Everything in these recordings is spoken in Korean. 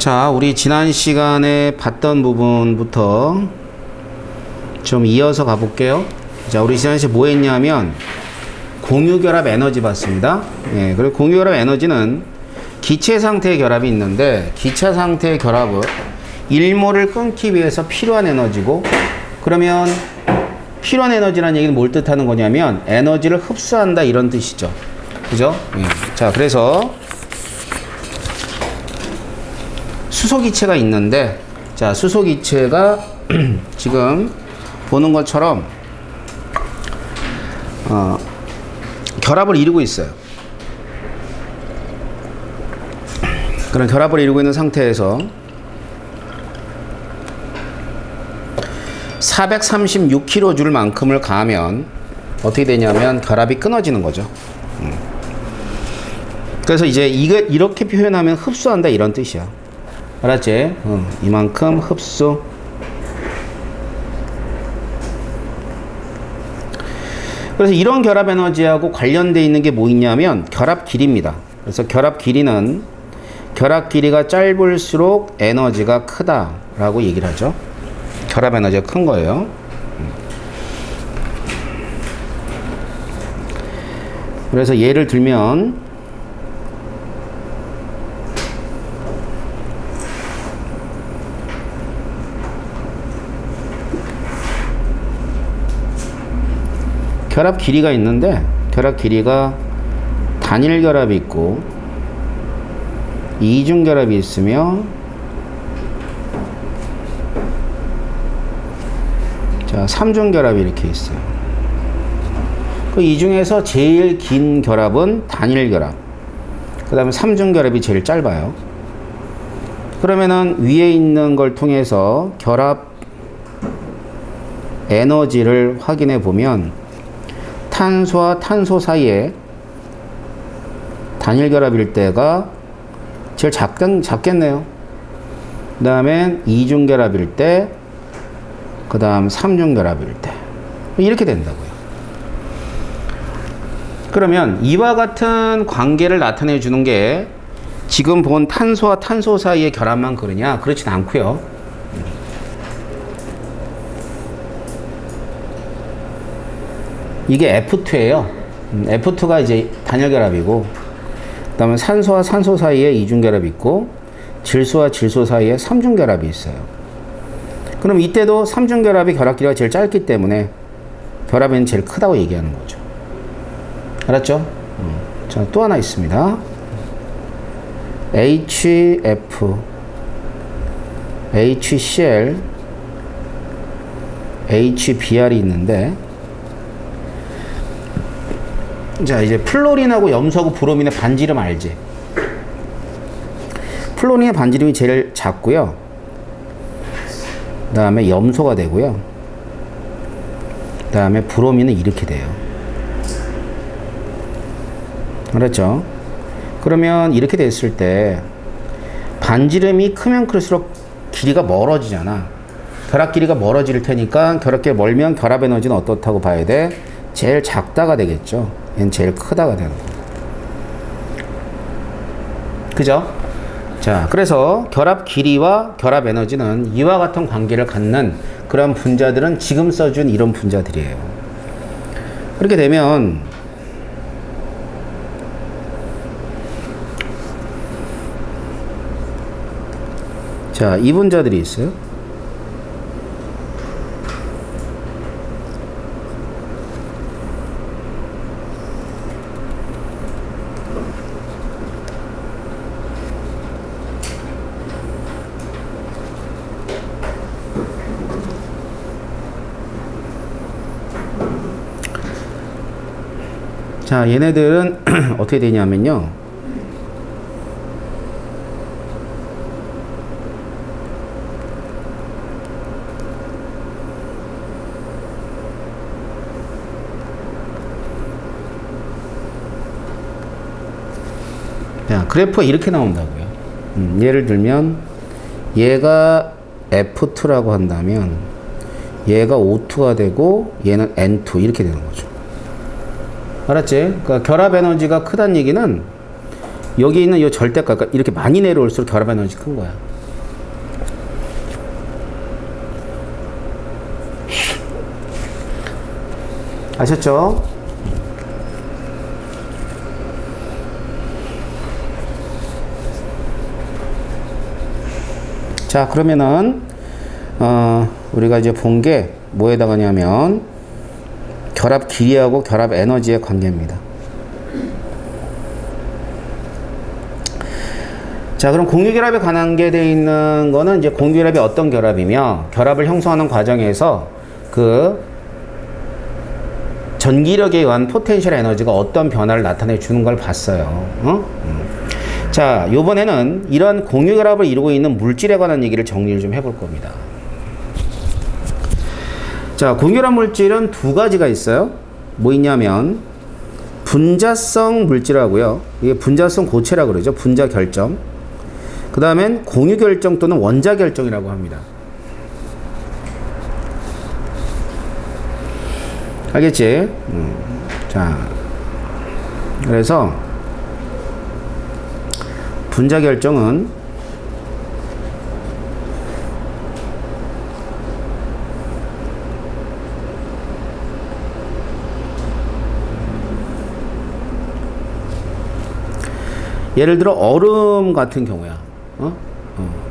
자, 우리 지난 시간에 봤던 부분부터 좀 이어서 가볼게요. 자, 우리 지난 시간에 뭐 했냐면 공유결합 에너지 봤습니다. 예, 그리고 공유결합 에너지는 기체 상태의 결합이 있는데, 기체 상태의 결합은 일몰을 끊기 위해서 필요한 에너지고, 그러면 필요한 에너지라는 얘기는 뭘 뜻하는 거냐면 에너지를 흡수한다 이런 뜻이죠. 그죠? 예. 자, 그래서 수소기체가 있는데, 자, 수소기체가 지금 보는 것처럼 결합을 이루고 있어요. 그런 결합을 이루고 있는 상태에서 436kJ 만큼을 가하면 어떻게 되냐면 결합이 끊어지는 거죠. 그래서 이제 이렇게 표현하면 흡수한다 이런 뜻이야. 알았지? 이만큼 흡수. 그래서 이런 결합 에너지하고 관련되어 있는 게 뭐 있냐면 결합 길이입니다. 그래서 결합 길이는 결합 길이가 짧을수록 에너지가 크다라고 얘기를 하죠. 결합 에너지가 큰 거예요. 그래서 예를 들면 결합 길이가 있는데, 결합 길이가 단일 결합이 있고 이중 결합이 있으며, 자, 삼중 결합이 이렇게 있어요. 그 이 중에서 제일 긴 결합은 단일 결합, 그 다음에 삼중 결합이 제일 짧아요. 그러면은 위에 있는 걸 통해서 결합 에너지를 확인해 보면 탄소와 탄소 사이에 단일 결합일 때가 제일 작겠네요. 그 다음에 이중 결합일 때, 그 다음 삼중 결합일 때, 이렇게 된다고요. 그러면 이와 같은 관계를 나타내 주는 게 지금 본 탄소와 탄소 사이의 결합만 그러냐? 그렇진 않고요. 이게 F2예요. F2가 이제 단일 결합이고, 그 다음에 산소와 산소 사이에 이중 결합이 있고, 질소와 질소 사이에 삼중 결합이 있어요. 그럼 이때도 삼중 결합이 결합 길이가 제일 짧기 때문에 결합에는 제일 크다고 얘기하는 거죠. 알았죠? 자, 또 하나 있습니다. HF, HCl, HBr이 있는데, 자, 이제 플로린하고 염소하고 브로민의 반지름 알지? 플로린의 반지름이 제일 작고요. 그 다음에 염소가 되고요. 그 다음에 브로민은 이렇게 돼요. 알았죠? 그러면 이렇게 됐을 때 반지름이 크면 클수록 길이가 멀어지잖아. 결합 길이가 멀어질 테니까 결합 길이가 멀면 결합 에너지는 어떻다고 봐야 돼? 제일 작다가 되겠죠. 얘는 제일 크다가 되는 거예요. 그죠? 자, 그래서 결합 길이와 결합 에너지는 이와 같은 관계를 갖는 그런 분자들은 지금 써준 이런 분자들이에요. 그렇게 되면 자, 이 분자들이 있어요. 자, 얘네들은 어떻게 되냐면요. 자, 그래프가 이렇게 나온다고요. 예를 들면 얘가 F2라고 한다면 얘가 O2가 되고 얘는 N2 이렇게 되는 거죠. 알았지? 그러니까 결합 에너지가 크다는 얘기는 여기 있는 이 절대값, 그러니까 이렇게 많이 내려올수록 결합 에너지 큰 거야. 아셨죠? 자, 그러면은 우리가 이제 본 게 뭐에다가냐면 결합 길이하고 결합 에너지의 관계입니다. 자, 그럼 공유결합에 관계되어 있는 거는 이제 공유결합이 어떤 결합이며 결합을 형성하는 과정에서 그 전기력에 의한 포텐셜 에너지가 어떤 변화를 나타내 주는 걸 봤어요. 자, 요번에는 이런 공유결합을 이루고 있는 물질에 관한 얘기를 정리를 좀 해볼 겁니다. 자, 공유결합 물질은 두 가지가 있어요. 뭐 있냐면 분자성 물질하고요. 이게 분자성 고체라고 그러죠. 분자 결정. 그 다음엔 공유 결정 또는 원자 결정이라고 합니다. 알겠지? 자, 그래서 분자 결정은 예를 들어 얼음 같은 경우야.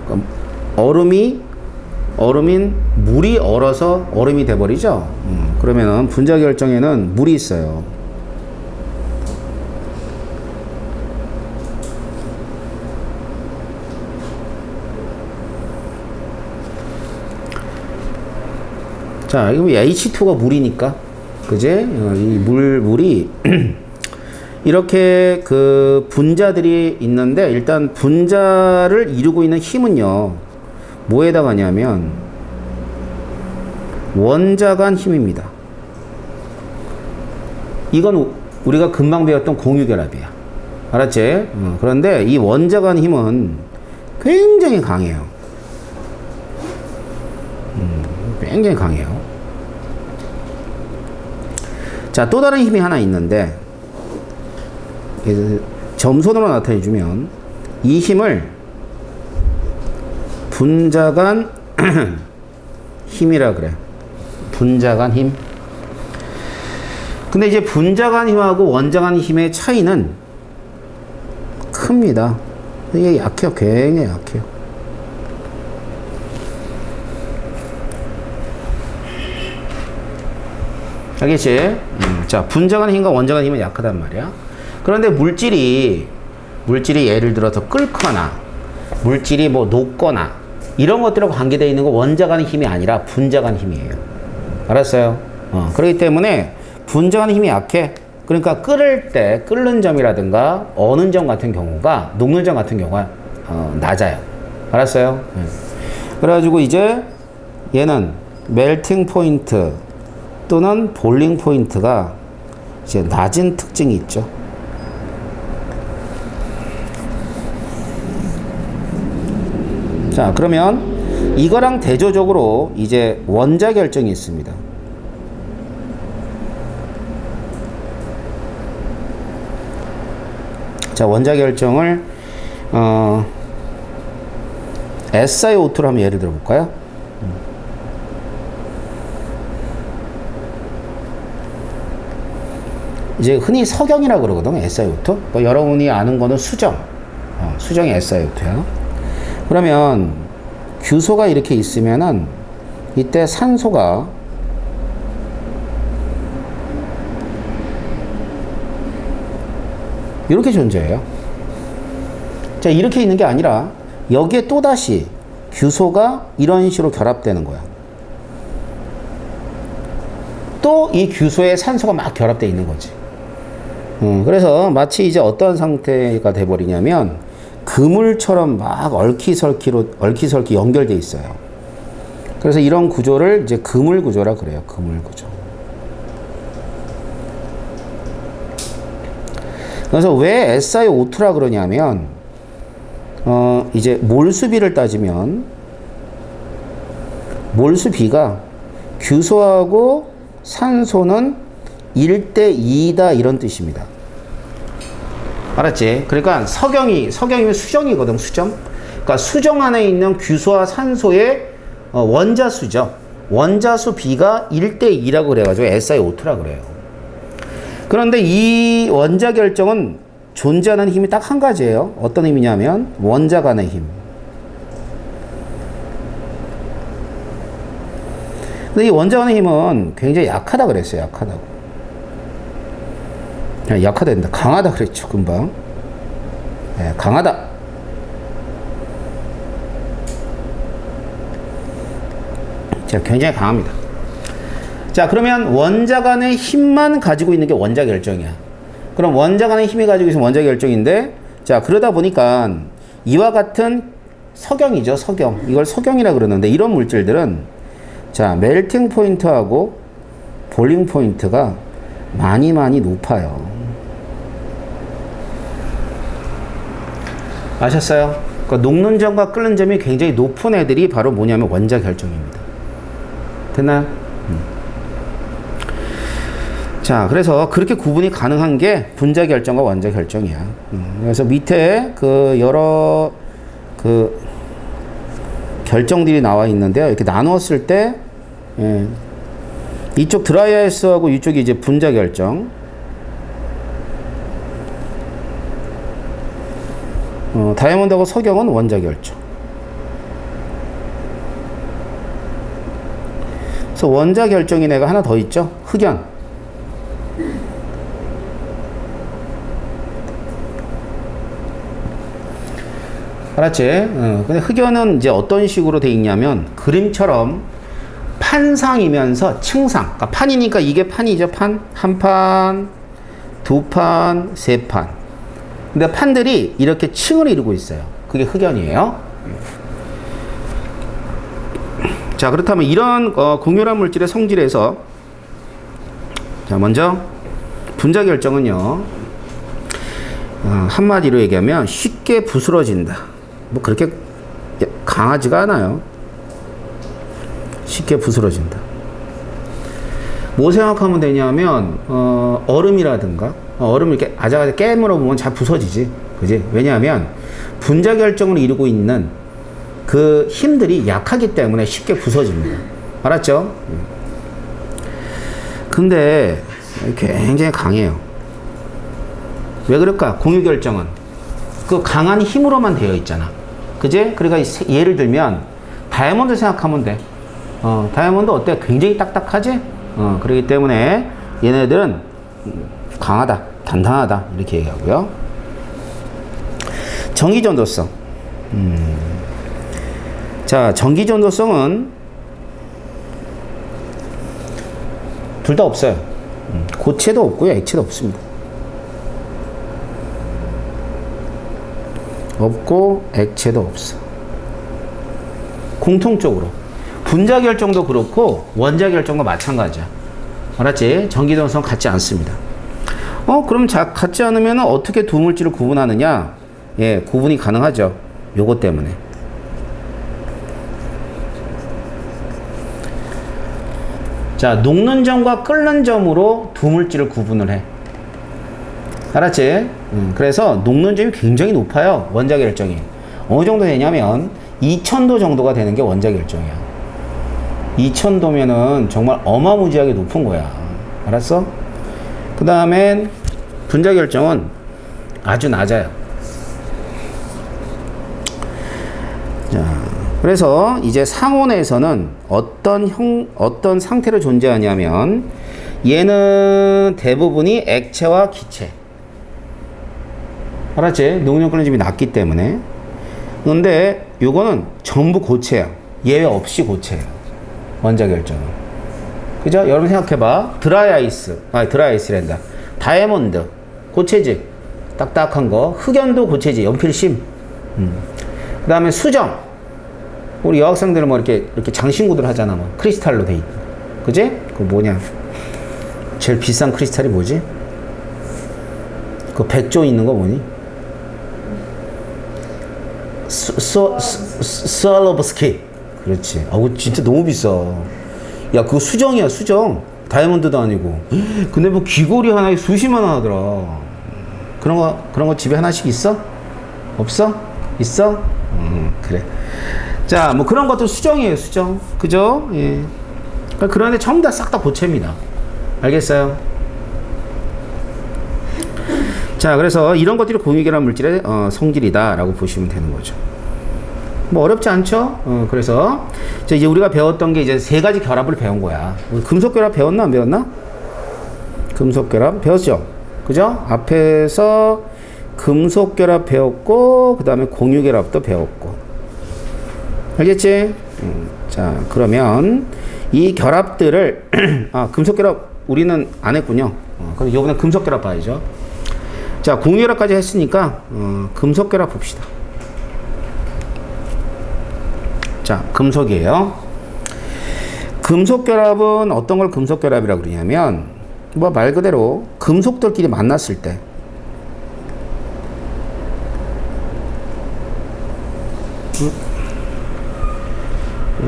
그러니까 얼음인 물이 얼어서 얼음이 돼버리죠. 그러면은 분자 결정에는 물이 있어요. 자, 이거 H2가 물이니까, 그지? 이 물이 이렇게 그 분자들이 있는데 일단 분자를 이루고 있는 힘은요 뭐에다 가냐면 원자 간 힘입니다. 이건 우리가 금방 배웠던 공유결합이야. 알았지? 그런데 이 원자 간 힘은 굉장히 강해요. 굉장히 강해요. 자, 또 다른 힘이 하나 있는데 점선으로 나타내주면 이 힘을 분자간 힘이라 그래. 분자간 힘. 근데 이제 분자간 힘하고 원자간 힘의 차이는 큽니다. 이게 약해요. 굉장히 약해요. 알겠지? 자, 분자간 힘과 원자간 힘은 약하단 말이야. 그런데 물질이 예를 들어서 끓거나 물질이 뭐 녹거나 이런 것들하고 관계되어 있는 건 원자 간 힘이 아니라 분자 간 힘이에요. 알았어요? 그렇기 때문에 분자 간 힘이 약해. 그러니까 끓을 때 끓는 점이라든가 어는 점 같은 경우가 녹는 점 같은 경우가 낮아요. 알았어요? 그래가지고 이제 얘는 멜팅 포인트 또는 볼링 포인트가 이제 낮은 특징이 있죠. 자, 그러면 이거랑 대조적으로 이제 원자 결정이 있습니다. 자, 원자 결정을 SiO2로 한번 예를 들어 볼까요? 이제 흔히 석영이라고 그러거든, SiO2. 뭐 여러분이 아는 거는 수정. 수정이 SiO2야. 그러면 규소가 이렇게 있으면은 이때 산소가 이렇게 존재해요. 자, 이렇게 있는 게 아니라 여기에 또다시 규소가 이런 식으로 결합되는 거야. 또 이 규소에 산소가 막 결합되어 있는 거지. 그래서 마치 이제 어떤 상태가 돼버리냐면 그물처럼 막 얽히설키 연결돼 있어요. 그래서 이런 구조를 이제 그물 구조라 그래요. 그물 구조. 그래서 왜 SiO2라 그러냐면 이제 몰수비를 따지면 몰수비가 규소하고 산소는 1대2다 이런 뜻입니다. 알았지? 그러니까 석영이면 수정이거든, 수정. 그러니까 수정 안에 있는 규소와 산소의 원자수죠. 원자수 비가 1대2라고 그래가지고 SiO2라 그래요. 그런데 이 원자 결정은 존재하는 힘이 딱 한 가지예요. 어떤 힘이냐면 원자 간의 힘. 근데 이 원자 간의 힘은 굉장히 약하다 그랬어요. 약하다고. 약하다 된다. 강하다 그랬죠. 금방. 네, 강하다. 자, 굉장히 강합니다. 자, 그러면 원자 간의 힘만 가지고 있는 게 원자 결정이야. 그럼 원자 간의 힘이 가지고 있으면 원자 결정인데, 자, 그러다 보니까 이와 같은 석영이죠. 석영. 이걸 석영이라 그러는데, 이런 물질들은 자, 멜팅 포인트하고 볼링 포인트가 많이 높아요. 아셨어요? 그러니까 녹는 점과 끓는 점이 굉장히 높은 애들이 바로 뭐냐면 원자 결정입니다. 됐나요? 자, 그래서 그렇게 구분이 가능한 게 분자 결정과 원자 결정이야. 그래서 밑에 그 여러 그 결정들이 나와 있는데요. 이렇게 나누었을 때, 예, 이쪽 드라이아이스하고 이쪽이 이제 분자 결정. 다이아몬드하고 석영은 원자 결정. 그래서 원자 결정인 애가 하나 더 있죠. 흑연. 알았지? 근데 흑연은 이제 어떤 식으로 돼 있냐면 그림처럼 판상이면서 층상. 그러니까 판이니까 이게 판이죠. 판. 한 판, 두 판, 세 판. 근데 판들이 이렇게 층을 이루고 있어요. 그게 흑연이에요. 자, 그렇다면 이런 공유란 물질의 성질에서, 자, 먼저 분자 결정은요, 한마디로 얘기하면 쉽게 부스러진다. 뭐 그렇게 강하지가 않아요. 쉽게 부스러진다. 뭐 생각하면 되냐면 얼음이라든가 얼음을 이렇게 아작아작 깨물어 보면 잘 부서지지. 그지? 왜냐하면 분자 결정을 이루고 있는 그 힘들이 약하기 때문에 쉽게 부서집니다. 알았죠? 근데 굉장히 강해요. 왜 그럴까? 공유 결정은 그 강한 힘으로만 되어 있잖아. 그지? 그러니까 예를 들면 다이아몬드 생각하면 돼. 다이아몬드 어때? 굉장히 딱딱하지? 그렇기 때문에 얘네들은 강하다, 단단하다 이렇게 얘기하고요. 전기전도성. 자, 전기전도성은 둘 다 없어요. 고체도 없고요, 액체도 없습니다. 없고 액체도 없어. 공통적으로 분자 결정도 그렇고 원자 결정도 마찬가지야. 알았지? 전기전도성 같지 않습니다. 그럼 같지 않으면 어떻게 두 물질을 구분하느냐? 예, 구분이 가능하죠. 요것 때문에. 자, 녹는 점과 끓는 점으로 두 물질을 구분을 해. 알았지? 그래서 녹는 점이 굉장히 높아요. 원자 결정이. 어느 정도 되냐면 2000도 정도가 되는 게 원자 결정이야. 2000도면은 정말 어마무지하게 높은 거야. 알았어? 그 다음엔 분자 결정은 아주 낮아요. 자, 그래서 이제 상온에서는 어떤 상태로 존재하냐면 얘는 대부분이 액체와 기체. 알았지? 녹는 끓는 점이 낮기 때문에. 근데 요거는 전부 고체야. 예외 없이 고체예요. 원자 결정은. 그죠? 여러분 생각해봐. 드라이아이스란다. 다이아몬드 고체지. 딱딱한 거. 흑연도 고체지. 연필심. 그 다음에 수정. 우리 여학생들은 뭐 이렇게 장신구들 하잖아. 뭐 크리스탈로 돼 있고. 그지? 그 뭐냐. 제일 비싼 크리스탈이 뭐지? 그 100조 있는 거 뭐니? 스왈로브스키. 그렇지. 진짜 너무 비싸. 야, 그거 수정이야, 수정. 다이아몬드도 아니고. 근데 뭐 귀걸이 하나에 수십만 원 하더라. 그런 거 집에 하나씩 있어? 없어? 있어? 그래. 자, 뭐 그런 것도 수정이에요, 수정. 그죠? 예. 그런데 전부 다 싹 다 고체입니다. 알겠어요? 자, 그래서 이런 것들이 공유결합 물질의 성질이다라고 보시면 되는 거죠. 뭐 어렵지 않죠? 그래서 이제 우리가 배웠던 게 이제 세 가지 결합을 배운 거야. 금속 결합 배웠나 안 배웠나? 금속 결합 배웠죠? 그죠? 앞에서 금속 결합 배웠고 그 다음에 공유 결합도 배웠고. 알겠지? 자, 그러면 이 결합들을 금속 결합 우리는 안 했군요. 그럼 이번에 금속 결합 봐야죠. 자, 공유 결합까지 했으니까 금속 결합 봅시다. 자, 금속이에요. 금속 결합은 어떤 걸 금속 결합이라고 그러냐면 뭐 말 그대로 금속들끼리 만났을 때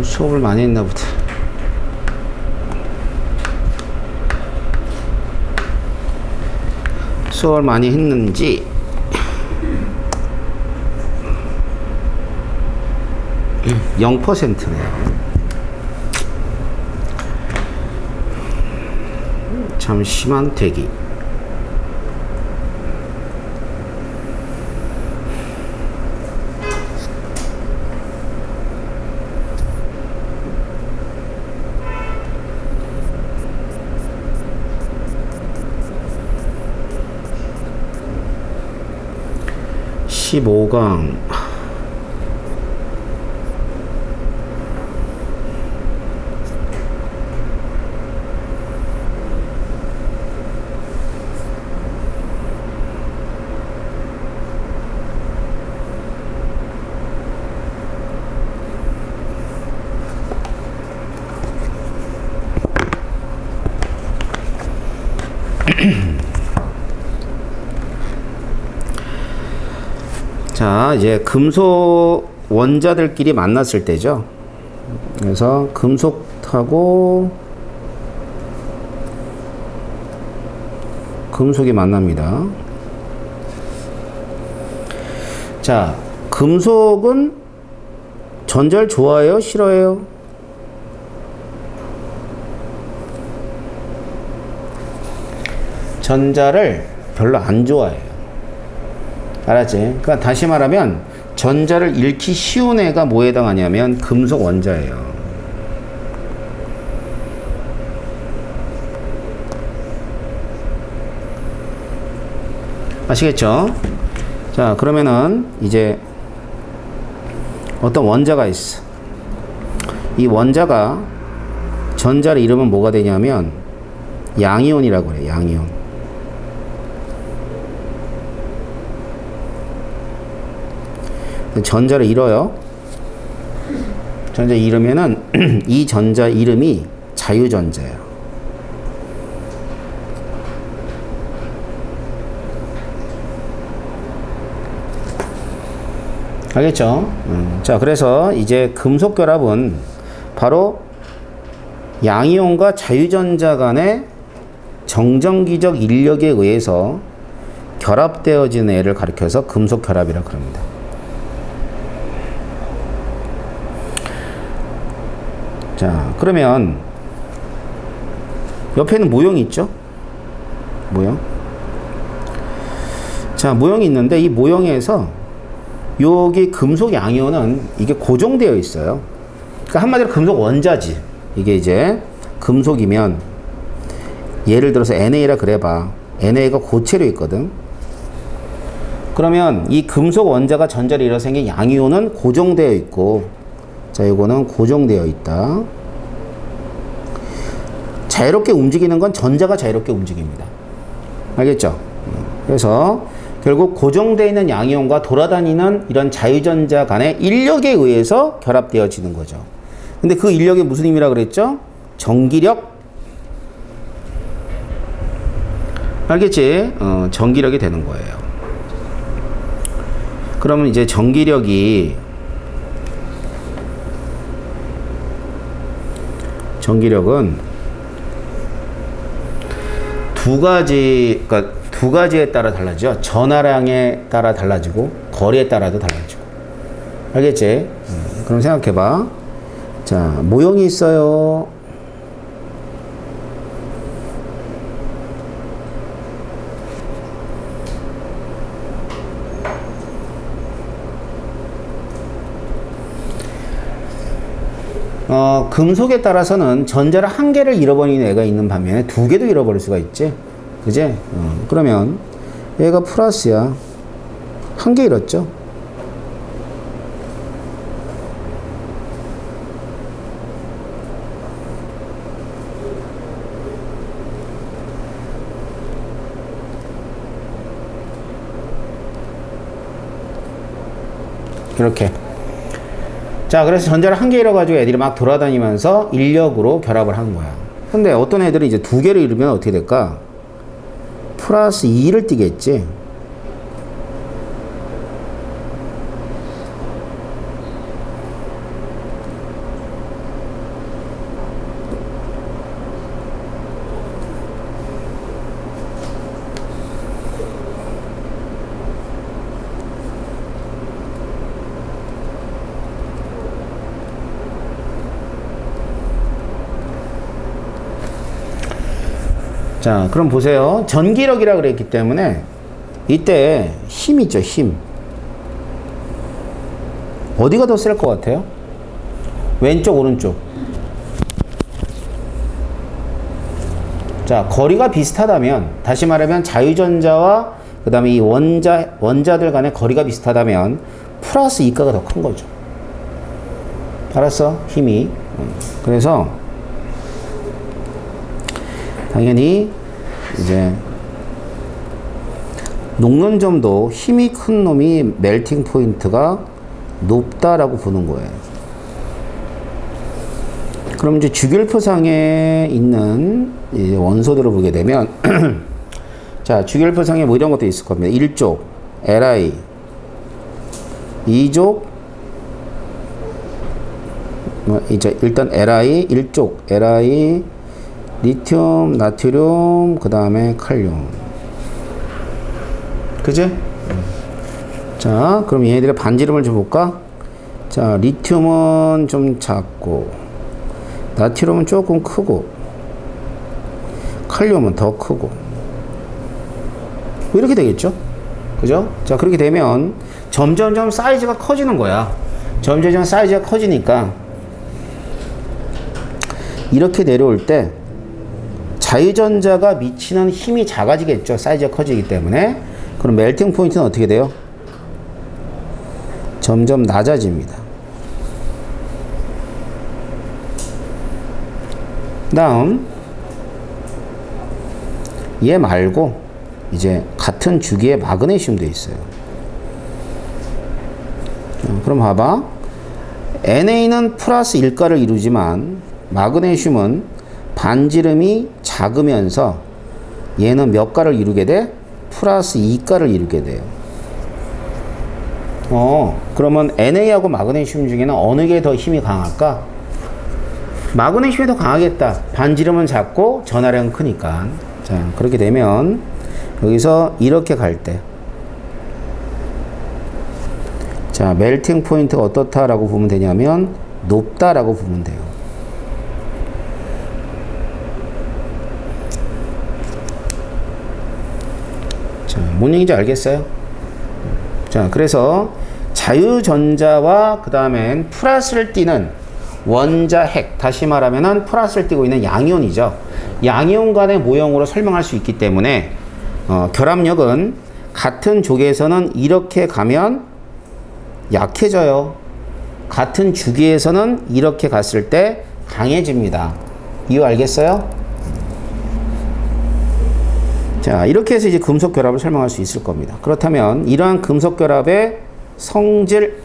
수업을 많이 했나 보다. 수업을 많이 했는지 0%네요. 잠시만 대기. (15강) '자, 이제 금속 원자들끼리 만났을 때죠. 그래서 금속하고 금속이 만납니다. 자, 금속은 전자를 좋아해요? 싫어해요? 전자를 별로 안 좋아해요. 알았지? 그러니까 다시 말하면 전자를 잃기 쉬운 애가 뭐에 해당하냐면 금속 원자예요. 아시겠죠? 자, 그러면은 이제 어떤 원자가 있어. 이 원자가 전자를 잃으면 뭐가 되냐면 양이온이라고 그래. 양이온. 전자를 잃어요. 전자 잃으면은 이 전자 이름이 자유전자예요. 알겠죠? 자, 그래서 이제 금속 결합은 바로 양이온과 자유전자 간의 정전기적 인력에 의해서 결합되어지는 애를 가리켜서 금속 결합이라고 합니다. 자, 그러면 옆에는 모형이 있죠? 모형. 자, 모형이 있는데 이 모형에서 여기 금속 양이온은 이게 고정되어 있어요. 그러니까 한마디로 금속 원자지. 이게 이제 금속이면 예를 들어서 NA라 그래봐. NA가 고체로 있거든. 그러면 이 금속 원자가 전자를 잃어 생긴 양이온은 고정되어 있고, 자, 이거는 고정되어 있다. 자유롭게 움직이는 건 전자가 자유롭게 움직입니다. 알겠죠? 그래서 결국 고정되어 있는 양이온과 돌아다니는 이런 자유전자 간의 인력에 의해서 결합되어지는 거죠. 근데 그 인력이 무슨 힘이라 그랬죠? 전기력. 알겠지? 전기력이 되는 거예요. 그러면 이제 전기력은 그러니까 두 가지에 따라 달라지죠. 전하량에 따라 달라지고 거리에 따라도 달라지고. 알겠지? 그럼 생각해봐. 자, 모형이 있어요. 금속에 따라서는 전자를 한 개를 잃어버리는 애가 있는 반면에 두 개도 잃어버릴 수가 있지. 그지? 그러면 얘가 플러스야. 한 개 잃었죠? 이렇게. 자, 그래서 전자를 한 개 잃어가지고 애들이 막 돌아다니면서 인력으로 결합을 하는 거야. 근데 어떤 애들이 이제 두 개를 잃으면 어떻게 될까? 플러스 2를 띄겠지. 자, 그럼 보세요. 전기력이라 그랬기 때문에 이때 힘 있죠, 힘. 어디가 더 셀 것 같아요? 왼쪽, 오른쪽. 자, 거리가 비슷하다면, 다시 말하면 자유전자와 그 다음에 이 원자들 간의 거리가 비슷하다면 플러스 2가가 더 큰 거죠. 알았어? 힘이. 그래서 당연히 이제 녹는 점도 힘이 큰 놈이 멜팅 포인트가 높다라고 보는 거예요. 그럼 이제 주결표상에 있는 이제 원소들을 보게 되면 자, 주결표상에 뭐 이런 것도 있을 겁니다. 1족 Li, 2족 이제 일단 Li 1족 Li 리튬, 나트륨, 그 다음에 칼륨. 그지? 자, 그럼 얘네들의 반지름을 좀 볼까? 자, 리튬은 좀 작고, 나트륨은 조금 크고, 칼륨은 더 크고. 이렇게 되겠죠? 그죠? 자, 그렇게 되면 점점점 사이즈가 커지는 거야. 점점점 사이즈가 커지니까, 이렇게 내려올 때, 자유전자가 미치는 힘이 작아지겠죠. 사이즈가 커지기 때문에. 그럼 멜팅 포인트는 어떻게 돼요? 점점 낮아집니다. 다음 얘 말고 이제 같은 주기에 마그네슘도 있어요. 그럼 봐봐. NA는 플러스 1가를 이루지만 마그네슘은 반지름이 작으면서 얘는 몇 가를 이루게 돼? 플러스 2가를 이루게 돼요. 그러면 NA하고 마그네슘 중에는 어느 게 더 힘이 강할까? 마그네슘이 더 강하겠다. 반지름은 작고 전하량은 크니까. 자, 그렇게 되면 여기서 이렇게 갈 때, 자, 멜팅 포인트가 어떻다라고 보면 되냐면 높다라고 보면 돼요. 자, 뭔 얘기인지 알겠어요? 자, 그래서 자유전자와 그 다음엔 플러스를 띠는 원자핵, 다시 말하면은 플러스를 띠고 있는 양이온이죠. 양이온 간의 모형으로 설명할 수 있기 때문에 결합력은 같은 족에서는 이렇게 가면 약해져요. 같은 주기에서는 이렇게 갔을 때 강해집니다. 이유 알겠어요? 자, 이렇게 해서 이제 금속 결합을 설명할 수 있을 겁니다. 그렇다면 이러한 금속 결합의 성질,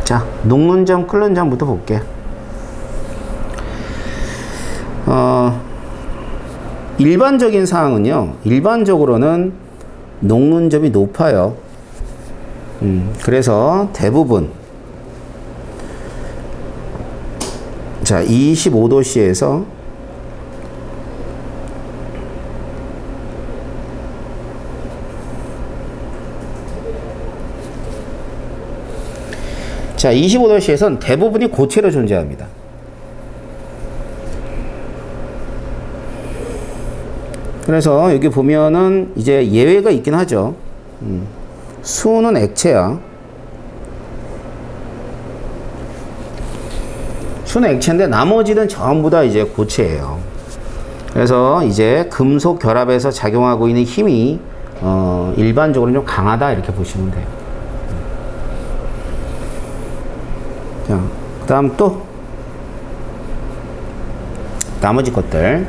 자, 녹는 점, 끓는 점부터 볼게. 일반적인 사항은요, 일반적으로는 녹는 점이 높아요. 그래서 대부분, 자, 25도씨에서 자, 25도씨에선 대부분이 고체로 존재합니다. 그래서 여기 보면은 이제 예외가 있긴 하죠. 수는 액체야. 수는 액체인데 나머지는 전부 다 이제 고체예요. 그래서 이제 금속 결합에서 작용하고 있는 힘이 일반적으로 좀 강하다 이렇게 보시면 돼요. 자, 그다음 또 나머지 것들.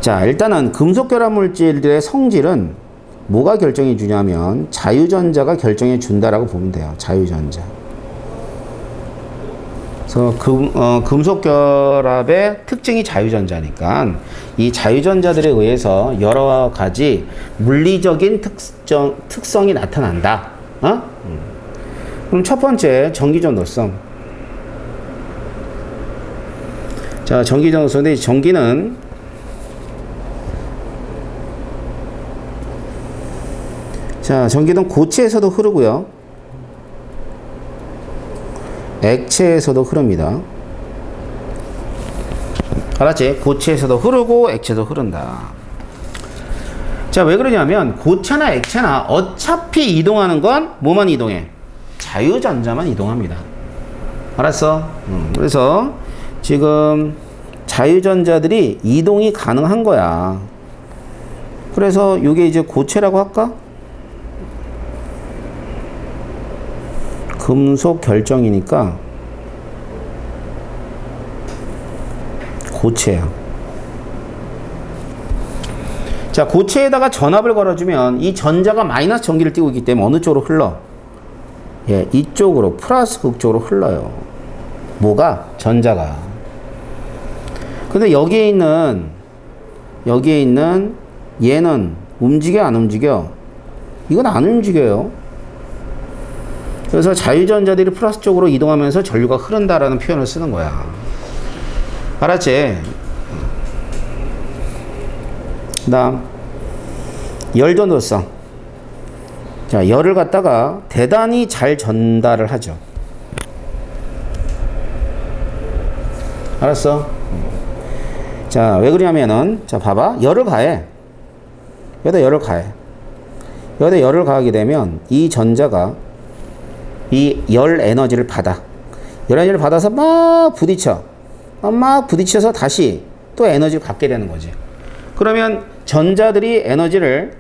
자, 일단은 금속 결합 물질들의 성질은 뭐가 결정해 주냐면 자유전자가 결정해 준다라고 보면 돼요. 자유전자. 그래서 금속 결합의 특징이 자유전자니까 이 자유전자들에 의해서 여러 가지 물리적인 특성이 나타난다. 그럼 첫 번째 전기전도성. 자, 전기전도성인데 전기는 전기는 고체에서도 흐르고요. 액체에서도 흐릅니다. 알았지? 고체에서도 흐르고 액체도 흐른다. 자, 왜 그러냐면 고체나 액체나 어차피 이동하는 건 뭐만 이동해? 자유전자만 이동합니다. 알았어? 그래서 지금 자유전자들이 이동이 가능한 거야. 그래서 이게 이제 고체라고 할까? 금속 결정이니까 고체야. 자, 고체에다가 전압을 걸어주면 이 전자가 마이너스 전기를 띠고 있기 때문에 어느 쪽으로 흘러? 예, 이쪽으로 플러스 극쪽으로 흘러요. 뭐가? 전자가. 근데 여기에 있는 얘는 움직여 안 움직여? 이건 안 움직여요. 그래서 자유전자들이 플러스 쪽으로 이동하면서 전류가 흐른다라는 표현을 쓰는 거야. 알았지? 그 다음 열전도성. 자, 열을 갖다가 대단히 잘 전달을 하죠. 알았어? 자, 왜 그러냐면은, 자, 봐봐. 열을 가해. 여기다 열을 가해. 여기다 열을 가하게 되면 이 전자가 이 열 에너지를 받아. 열 에너지를 받아서 막 부딪혀. 막 부딪혀서 다시 또 에너지를 갖게 되는 거지. 그러면 전자들이 에너지를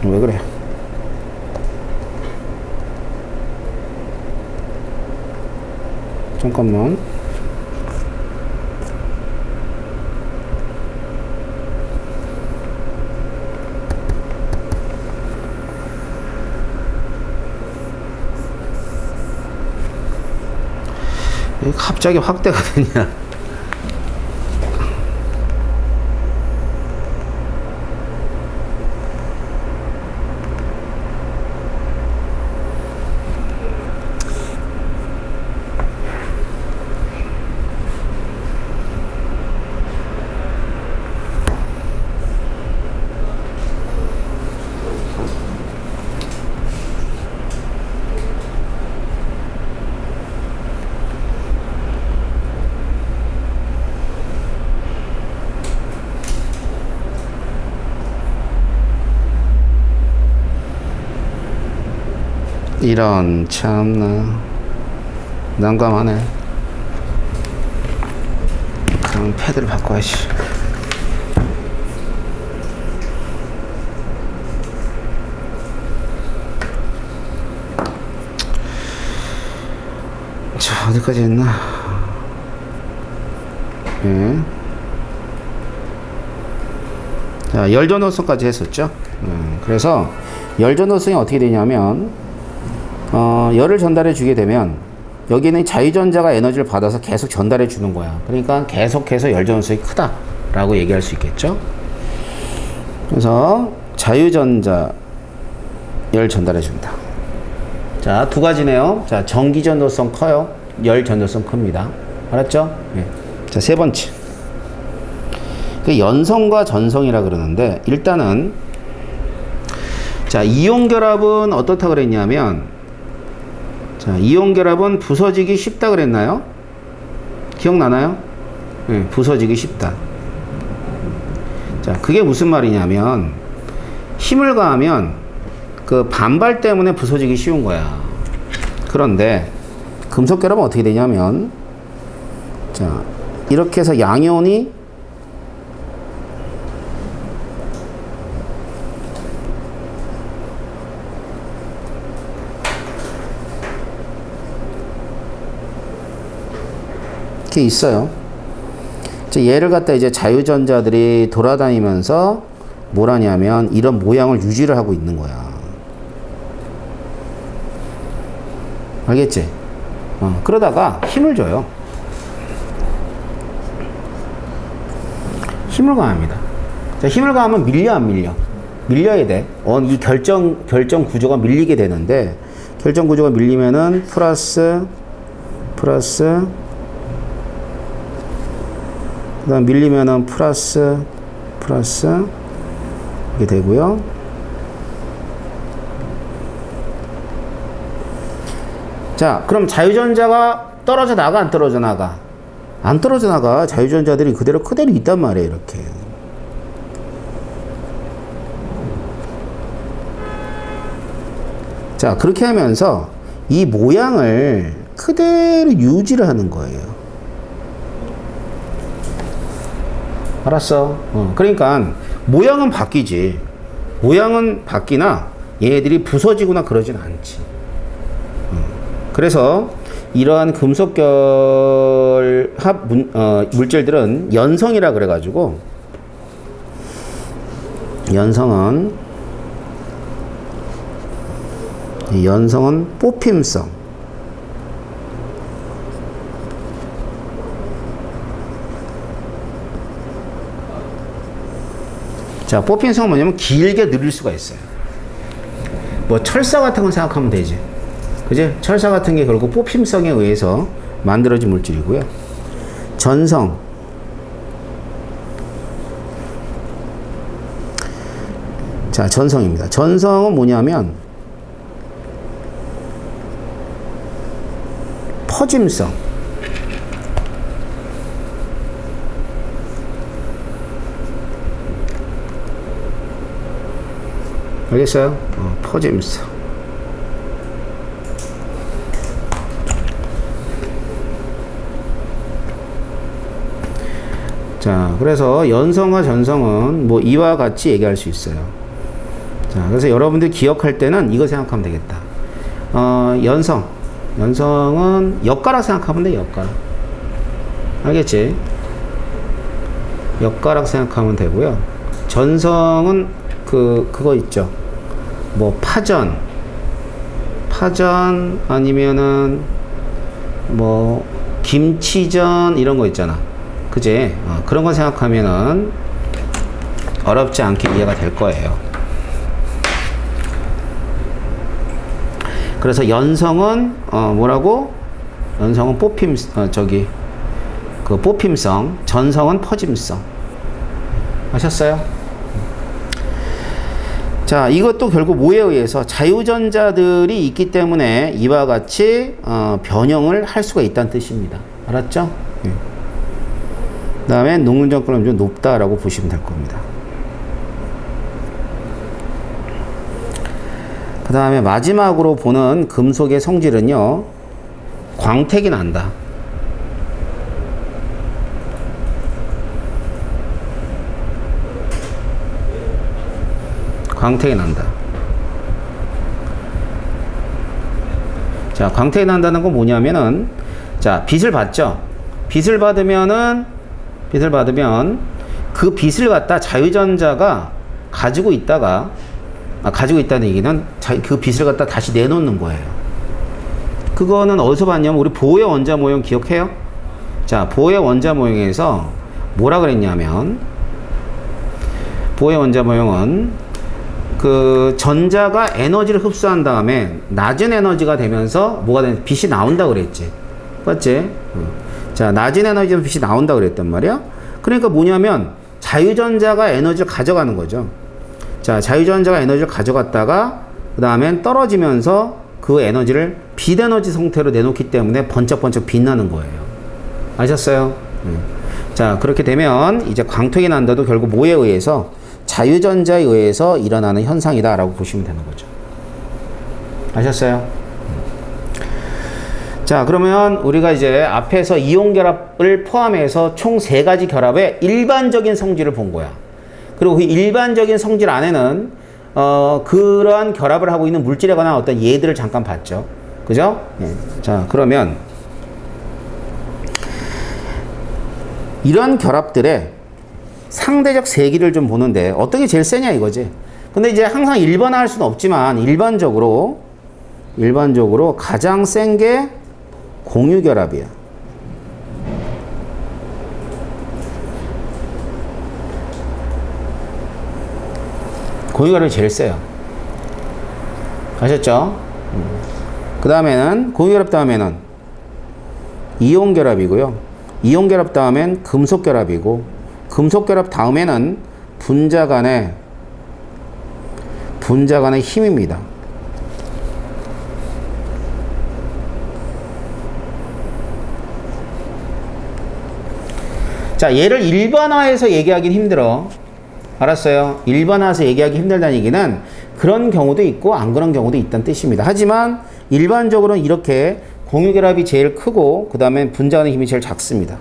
왜 그래? 잠깐만. 갑자기 확대가 되냐? 이런, 참나 난감하네. 그럼 패드를 바꿔야지. 자, 어디까지 했나? 예. 자, 열전도성까지 했었죠. 그래서 열전도성이 어떻게 되냐면 열을 전달해 주게 되면 여기는 자유전자가 에너지를 받아서 계속 전달해 주는 거야. 그러니까 계속해서 열전도성이 크다라고 얘기할 수 있겠죠. 그래서 자유전자 열 전달해 준다. 자, 두 가지네요. 자, 전기전도성 커요. 열전도성 큽니다. 알았죠? 네. 자, 세 번째. 그 연성과 전성이라 그러는데 일단은 자, 이온 결합은 어떻다 그랬냐면 자, 이온 결합은 부서지기 쉽다 그랬나요? 기억나나요? 네, 부서지기 쉽다. 자, 그게 무슨 말이냐면 힘을 가하면 그 반발 때문에 부서지기 쉬운 거야. 그런데 금속 결합은 어떻게 되냐면, 자, 이렇게 해서 양이온이 이렇게 있어요. 얘를 갖다 이제 자유전자들이 돌아다니면서 뭘 하냐면 이런 모양을 유지를 하고 있는 거야. 알겠지? 그러다가 힘을 줘요. 힘을 가합니다. 자, 힘을 가하면 밀려 안 밀려? 밀려야 돼. 이 결정 구조가 밀리게 되는데, 결정 구조가 밀리면은 플러스 그다음 밀리면은 플러스 이게 되고요. 자, 그럼 자유전자가 떨어져 나가 안 떨어져 나가? 안 떨어져 나가. 자유전자들이 그대로 있단 말이에요. 이렇게. 자, 그렇게 하면서 이 모양을 그대로 유지를 하는 거예요. 알았어? 그러니까 모양은 바뀌지. 모양은 바뀌나 얘네들이 부서지거나 그러진 않지. 그래서 이러한 금속결합 물질들은 연성이라 그래가지고, 연성은 뽑힘성. 자, 뽑힘성은 뭐냐면 길게 늘릴 수가 있어요. 뭐 철사 같은 거 생각하면 되지. 그지? 철사 같은 게 결국 뽑힘성에 의해서 만들어진 물질이고요. 전성. 자, 전성입니다. 전성은 뭐냐면 퍼짐성. 알겠어요? 퍼짐성. 자, 그래서 연성과 전성은 뭐 이와 같이 얘기할 수 있어요. 자, 그래서 여러분들 기억할 때는 이거 생각하면 되겠다. 연성은 엿가락 생각하면 돼. 엿가락. 알겠지? 엿가락 생각하면 되고요. 전성은 그거 있죠. 뭐 파전 아니면은 뭐 김치전 이런 거 있잖아. 그지? 그런 거 생각하면은 어렵지 않게 이해가 될 거예요. 그래서 연성은 뭐라고? 연성은 뽑힘성, 전성은 퍼짐성. 아셨어요? 자, 이것도 결국 뭐에 의해서 자유전자들이 있기 때문에 이와 같이 변형을 할 수가 있다는 뜻입니다. 알았죠? 그 다음에 녹는정권은 좀 높다라고 보시면 될 겁니다. 그 다음에 마지막으로 보는 금속의 성질은요, 광택이 난다. 광택이 난다. 자, 광택이 난다는 건 뭐냐면은, 자, 빛을 받죠? 빛을 받으면 그 빛을 갖다 자유전자가 가지고 있다는 얘기는 그 빛을 갖다 다시 내놓는 거예요. 그거는 어디서 봤냐면 우리 보의 원자 모형 기억해요? 자, 보의 원자 모형에서 뭐라 그랬냐면, 보의 원자 모형은 그 전자가 에너지를 흡수한 다음에 낮은 에너지가 되면서 뭐가 되는 빛이 나온다 그랬지. 맞지? 자, 낮은 에너지는 빛이 나온다 그랬단 말이야. 그러니까 뭐냐면 자유전자가 에너지를 가져가는 거죠. 자, 자유전자가 에너지를 가져갔다가 그 다음엔 떨어지면서 그 에너지를 빛 에너지 형태로 내놓기 때문에 번쩍번쩍 빛나는 거예요. 아셨어요? 자, 그렇게 되면 이제 광택이 난다도 결국 뭐에 의해서? 자유전자에 의해서 일어나는 현상이다 라고 보시면 되는 거죠. 아셨어요? 자, 그러면 우리가 이제 앞에서 이온 결합을 포함해서 총 3가지 결합의 일반적인 성질을 본 거야. 그리고 그 일반적인 성질 안에는 그러한 결합을 하고 있는 물질에 관한 어떤 예들을 잠깐 봤죠. 그죠? 예. 자, 그러면 이런 결합들의 상대적 세기를 좀 보는데 어떤 게 제일 세냐 이거지. 근데 이제 항상 일반화할 수는 없지만 일반적으로 가장 센 게 공유결합이야. 공유결합이 제일 세요. 아셨죠? 그 다음에는 공유결합 다음에는 이온결합이고요. 이온결합 다음엔 금속결합이고, 금속결합 다음에는 분자 간의 힘입니다. 자, 얘를 일반화해서 얘기하긴 힘들어. 알았어요? 일반화해서 얘기하기 힘들다는 얘기는 그런 경우도 있고 안 그런 경우도 있다는 뜻입니다. 하지만 일반적으로는 이렇게 공유결합이 제일 크고 그 다음에 분자 간의 힘이 제일 작습니다.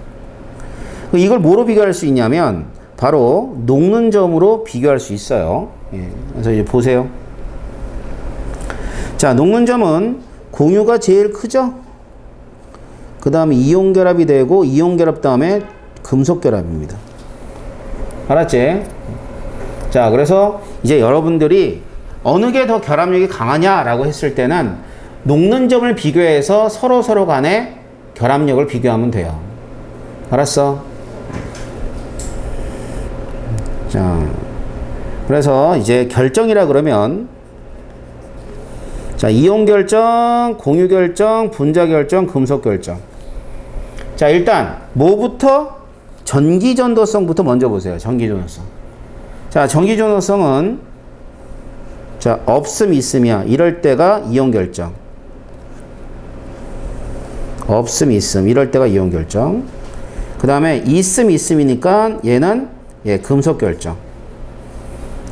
이걸 뭐로 비교할 수 있냐면 바로 녹는 점으로 비교할 수 있어요. 예, 그래서 이제 보세요. 자, 녹는 점은 공유가 제일 크죠? 그 다음에 이온결합이 되고 이온결합 다음에 금속결합입니다. 알았지? 자, 그래서 이제 여러분들이 어느 게 더 결합력이 강하냐라고 했을 때는 녹는 점을 비교해서 서로 간의 결합력을 비교하면 돼요. 알았어? 자, 그래서 이제 결정이라 그러면 자, 이온 결정, 공유 결정, 분자 결정, 금속 결정. 자, 일단 뭐부터? 전기전도성부터 먼저 보세요. 전기전도성. 자, 전기전도성은 자, 없음 있음이야. 이럴 때가 이온 결정. 없음 있음 이럴 때가 이온 결정. 그 다음에 있음 있음이니까 얘는 금속 결정.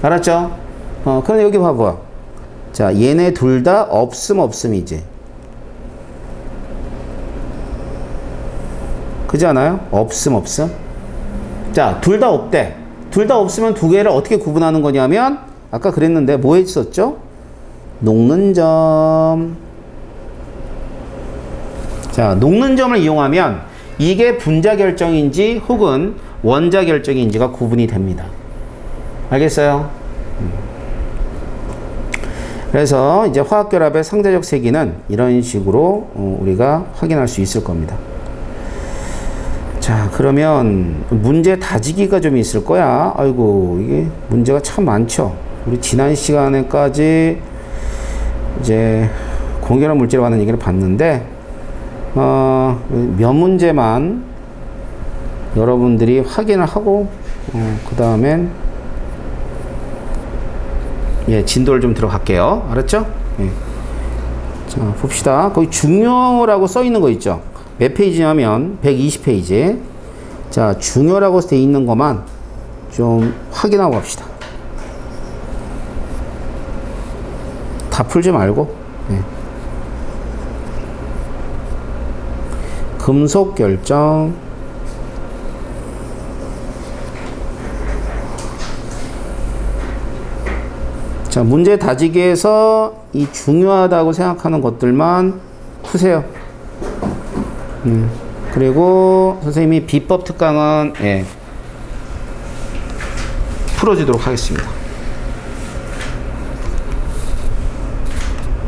알았죠? 그런데 여기 봐봐. 자, 얘네 둘 다 없음 없음이지. 그지 않아요? 없음 없음. 자, 둘 다 없대. 둘 다 없으면 두 개를 어떻게 구분하는 거냐면 아까 그랬는데 뭐 했었죠? 녹는 점. 자, 녹는 점을 이용하면 이게 분자 결정인지 혹은 원자 결정인지가 구분이 됩니다. 알겠어요? 그래서 이제 화학결합의 상대적 세기는 이런 식으로 우리가 확인할 수 있을 겁니다. 자, 그러면 문제 다지기가 좀 있을 거야. 아이고, 이게 문제가 참 많죠. 우리 지난 시간에까지 이제 공결합 물질에 관한 얘기를 봤는데 몇 문제만 여러분들이 확인을 하고 그 다음엔 진도를 좀 들어갈게요. 알았죠? 자, 봅시다. 거기 중요라고 써 있는 거 있죠? 몇 페이지냐면 120페이지. 자, 중요라고 돼 있는 것만 좀 확인하고 갑시다. 다 풀지 말고. 금속 결정. 자, 문제 다지기에서 이 중요하다고 생각하는 것들만 푸세요. 그리고 선생님이 비법 특강은 풀어주도록 하겠습니다.